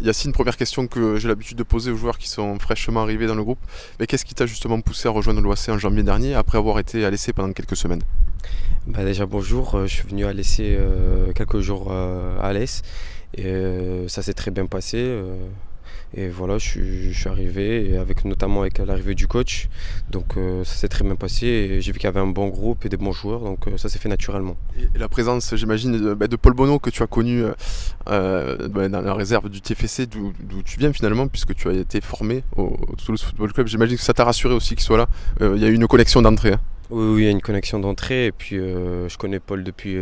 Yacine, première question que j'ai l'habitude de poser aux joueurs qui sont fraîchement arrivés dans le groupe. Mais qu'est-ce qui t'a justement poussé à rejoindre l'OAC en janvier dernier après avoir été à l'essai pendant quelques semaines? Bah déjà bonjour, je suis venu à l'essai quelques jours à l'ES et ça s'est très bien passé. Et voilà, je suis arrivé, et notamment avec l'arrivée du coach. Donc ça s'est très bien passé et j'ai vu qu'il y avait un bon groupe et des bons joueurs, donc ça s'est fait naturellement. Et la présence, j'imagine, de Paul Bonneau que tu as connu dans la réserve du TFC, d'où tu viens finalement, puisque tu as été formé au Toulouse Football Club. J'imagine que ça t'a rassuré aussi qu'il soit là. Il y a eu une connexion d'entrée, hein. Oui, oui, il y a une connexion d'entrée et puis je connais Paul depuis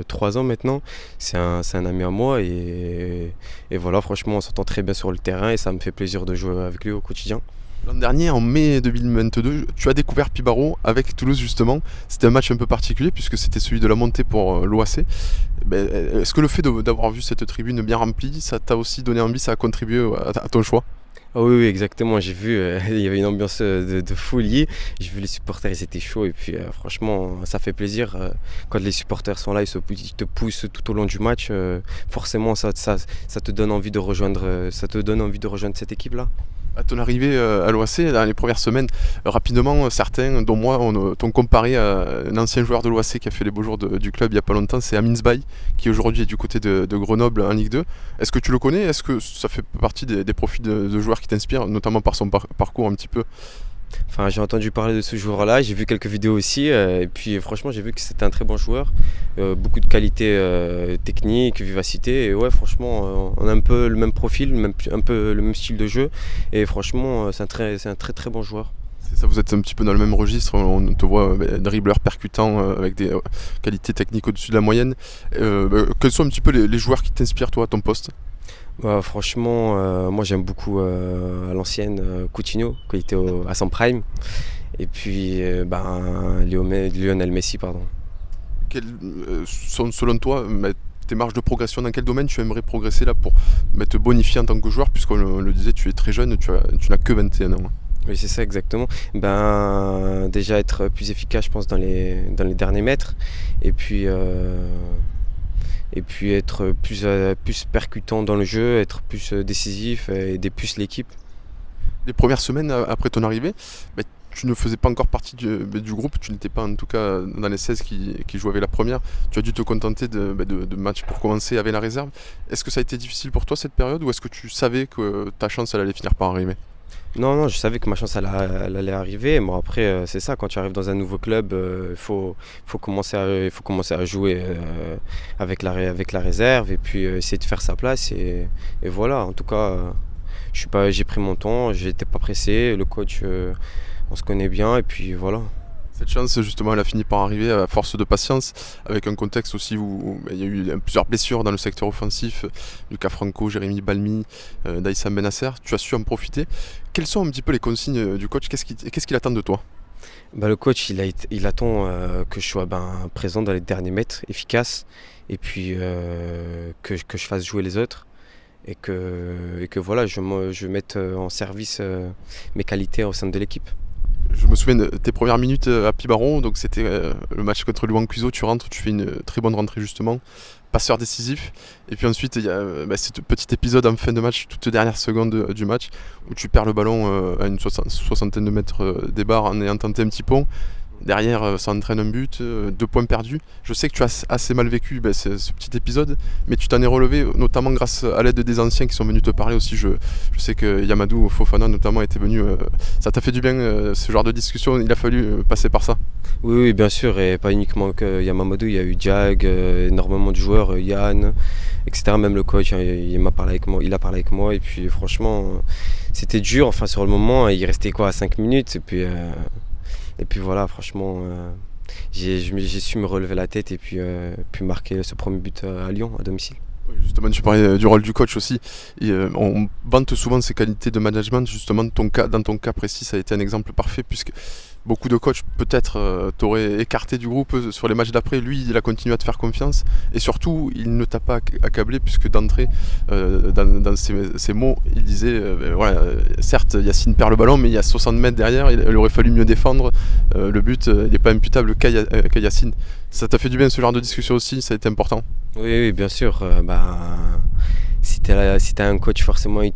3 ans maintenant. C'est un ami à moi et voilà, franchement, on s'entend très bien sur le terrain et ça me fait plaisir de jouer avec lui au quotidien. L'an dernier, en mai 2022, tu as découvert Pibaro avec Toulouse justement. C'était un match un peu particulier puisque c'était celui de la montée pour l'OAC. Est-ce que le fait d'avoir vu cette tribune bien remplie, ça t'a aussi donné envie, ça a contribué à ton choix? Ah oui, oui, exactement. J'ai vu, il y avait une ambiance de folie. J'ai vu les supporters, ils étaient chauds. Et puis, franchement, ça fait plaisir. Quand les supporters sont là, ils te poussent tout au long du match. Forcément, ça te donne envie de rejoindre, ça te donne envie de rejoindre cette équipe-là. À ton arrivée à l'OAC, dans les premières semaines, rapidement, certains, dont moi, t'ont comparé à un ancien joueur de l'OAC qui a fait les beaux jours du club il n'y a pas longtemps, c'est Amin Zbaï, qui aujourd'hui est du côté de Grenoble en Ligue 2. Est-ce que tu le connais? Est-ce que ça fait partie des profils de joueurs qui t'inspirent, notamment par son parcours un petit peu? Enfin, j'ai entendu parler de ce joueur-là, j'ai vu quelques vidéos aussi, et puis franchement, j'ai vu que c'était un très bon joueur, beaucoup de qualité technique, vivacité, et ouais, franchement, on a un peu le même profil, un peu le même style de jeu, et franchement, c'est un très très bon joueur. C'est ça, vous êtes un petit peu dans le même registre, on te voit dribbleur percutant avec des qualités techniques au-dessus de la moyenne. Quels sont un petit peu les joueurs qui t'inspirent toi à ton poste? Bah, franchement, moi j'aime beaucoup à l'ancienne Coutinho, quand il était à son prime, et puis Lionel Messi, pardon. Quelles sont selon toi tes marges de progression? Dans quel domaine tu aimerais progresser là pour te bonifier en tant que joueur, puisqu'on le disait, tu es très jeune, tu n'as que 21 ans. Oui, c'est ça exactement. Déjà être plus efficace, je pense, dans les derniers mètres. Et puis, être plus percutant dans le jeu, être plus décisif et aider plus l'équipe. Les premières semaines après ton arrivée, tu ne faisais pas encore partie du groupe, tu n'étais pas en tout cas dans les 16 qui jouaient avec la première. Tu as dû te contenter de matchs pour commencer avec la réserve. Est-ce que ça a été difficile pour toi cette période, ou est-ce que tu savais que ta chance elle allait finir par arriver? Non, non, je savais que ma chance elle allait arriver. Bon, après, c'est ça, quand tu arrives dans un nouveau club, il faut commencer à jouer avec la réserve et puis essayer de faire sa place. Et voilà, en tout cas, j'ai pris mon temps, j'étais pas pressé. Le coach, on se connaît bien et puis voilà. Cette chance, justement, elle a fini par arriver à force de patience, avec un contexte aussi où il y a eu plusieurs blessures dans le secteur offensif. Lucas Franco, Jérémy Balmy, Daïssam Benasser. Tu as su en profiter. Quelles sont un petit peu les consignes du coach? Qu'est-ce qu'il attend de toi? Le coach, il attend que je sois présent dans les derniers mètres, efficace, et puis que je fasse jouer les autres. Et que voilà, je mette en service mes qualités au sein de l'équipe. Je me souviens de tes premières minutes à Pibaron, donc c'était le match contre Louan Cuiseaux, tu rentres, tu fais une très bonne rentrée justement, passeur décisif, et puis ensuite il y a ce petit épisode en fin de match, toute dernière seconde du match, où tu perds le ballon à une soixantaine de mètres des barres en ayant tenté un petit pont. Derrière, ça entraîne un but, 2 points perdus. Je sais que tu as assez mal vécu ce petit épisode, mais tu t'en es relevé, notamment grâce à l'aide des anciens qui sont venus te parler aussi. Je sais que Yamadou Fofana notamment était venu. Ça t'a fait du bien, ce genre de discussion, il a fallu passer par ça. Oui, oui, bien sûr, et pas uniquement que Yamamoto, il y a eu Jag, énormément de joueurs, Yann, etc. Même le coach, hein, il a parlé avec moi, et puis franchement, c'était dur, enfin sur le moment, il restait quoi, 5 minutes, et puis voilà, franchement, j'ai su me relever la tête et puis marquer ce premier but à Lyon, à domicile. Oui, justement, tu parlais du rôle du coach aussi. Et, on vante souvent ses qualités de management. Justement, dans ton cas précis, ça a été un exemple parfait, puisque beaucoup de coachs peut-être t'auraient écarté du groupe sur les matchs d'après. Lui, il a continué à te faire confiance. Et surtout, il ne t'a pas accablé, puisque d'entrée, dans ses mots, il disait voilà, certes, Yacine perd le ballon, mais il y a 60 mètres derrière, il aurait fallu mieux défendre. Le but, il n'est pas imputable qu'à Yacine. Ça t'a fait du bien ce genre de discussion aussi, ça a été important. Oui, oui, bien sûr. Si t'as un coach, forcément, il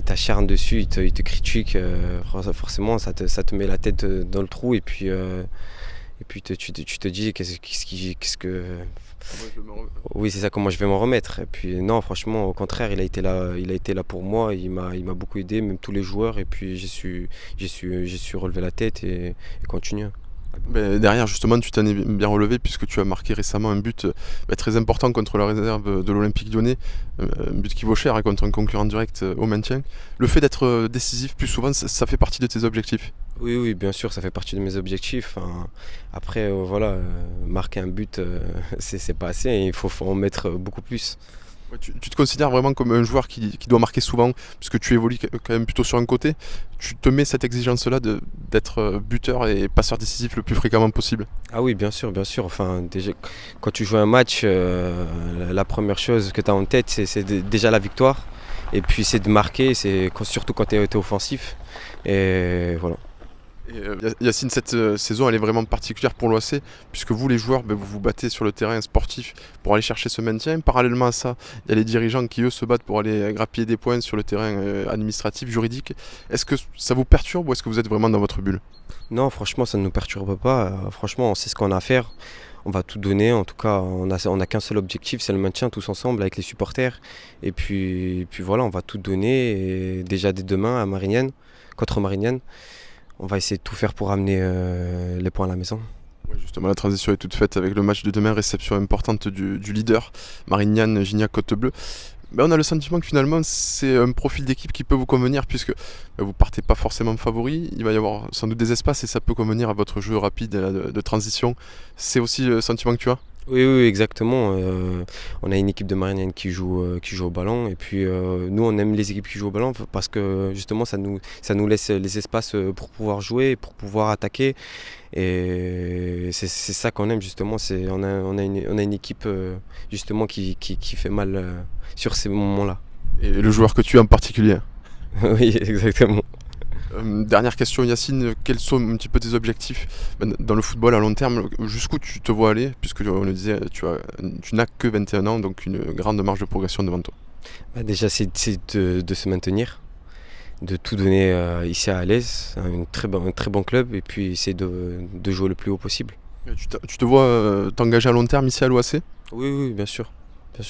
t'acharne dessus, il te critique. Forcément, ça te met la tête dans le trou. Et puis tu te dis qu'est-ce que. Oui, c'est ça, comment je vais m'en remettre. Et puis non, franchement, au contraire, il a été là pour moi. Il m'a beaucoup aidé, même tous les joueurs. Et puis j'ai su relever la tête et continuer. Derrière, justement, tu t'en es bien relevé puisque tu as marqué récemment un but très important contre la réserve de l'Olympique Lyonnais, un but qui vaut cher, hein, contre un concurrent direct au maintien. Le fait d'être décisif plus souvent, ça fait partie de tes objectifs. Oui, oui, bien sûr, ça fait partie de mes objectifs. Enfin, après, voilà, marquer un but, c'est pas assez. Il faut en mettre beaucoup plus. Ouais, tu te considères vraiment comme un joueur qui doit marquer souvent, puisque tu évolues quand même plutôt sur un côté. Tu te mets cette exigence-là d'être buteur et passeur décisif le plus fréquemment possible. Ah oui, bien sûr, bien sûr. Enfin, déjà, quand tu joues un match, la première chose que tu as en tête, c'est déjà la victoire. Et puis c'est de marquer, surtout quand tu es offensif. Et voilà. Et, Yacine, cette saison, elle est vraiment particulière pour l'OAC, puisque vous, les joueurs, vous vous battez sur le terrain sportif pour aller chercher ce maintien. Parallèlement à ça, il y a les dirigeants qui, eux, se battent pour aller grappiller des points sur le terrain administratif, juridique. Est-ce que ça vous perturbe ou est-ce que vous êtes vraiment dans votre bulle? Non, franchement, ça ne nous perturbe pas. Franchement, on sait ce qu'on a à faire. On va tout donner. En tout cas, on a qu'un seul objectif, c'est le maintien tous ensemble avec les supporters. Et puis voilà, on va tout donner. Et déjà dès demain à Marignane, contre Marignane, on va essayer de tout faire pour amener les points à la maison. Ouais, justement, la transition est toute faite avec le match de demain, réception importante du leader, Marignane Gignac Côte-Bleue. On a le sentiment que finalement c'est un profil d'équipe qui peut vous convenir puisque vous partez pas forcément favori, il va y avoir sans doute des espaces et ça peut convenir à votre jeu rapide de transition. C'est aussi le sentiment que tu as? Oui, oui, exactement. On a une équipe de Marignane qui joue au ballon. Et puis nous, on aime les équipes qui jouent au ballon parce que justement, ça nous laisse les espaces pour pouvoir jouer, pour pouvoir attaquer. Et c'est ça qu'on aime justement. On a une équipe justement qui fait mal sur ces moments-là. Et le joueur que tu es en particulier. Oui, exactement. Dernière question Yacine, quels sont un petit peu tes objectifs dans le football à long terme? Jusqu'où tu te vois aller? Puisque on le disait, tu n'as que 21 ans, donc une grande marge de progression devant toi. Déjà, c'est de se maintenir, de tout donner ici à Alès, un très bon club, et puis essayer de jouer le plus haut possible. Et tu te vois t'engager à long terme ici à l'OAC? Oui, oui, bien sûr,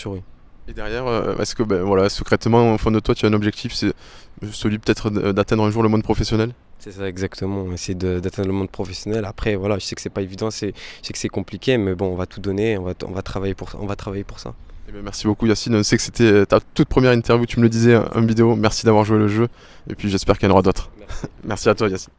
oui. Et derrière, est-ce que voilà, secrètement, au fond de toi, tu as un objectif, c'est celui peut-être d'atteindre un jour le monde professionnel? C'est ça exactement, essayer d'atteindre le monde professionnel. Après, voilà, je sais que c'est pas évident, je sais que c'est compliqué, mais bon, on va tout donner, on va travailler pour ça. Eh bien, merci beaucoup Yacine, on sait que c'était ta toute première interview, tu me le disais en vidéo, merci d'avoir joué le jeu, et puis j'espère qu'il y en aura d'autres. Merci. Merci à toi Yacine.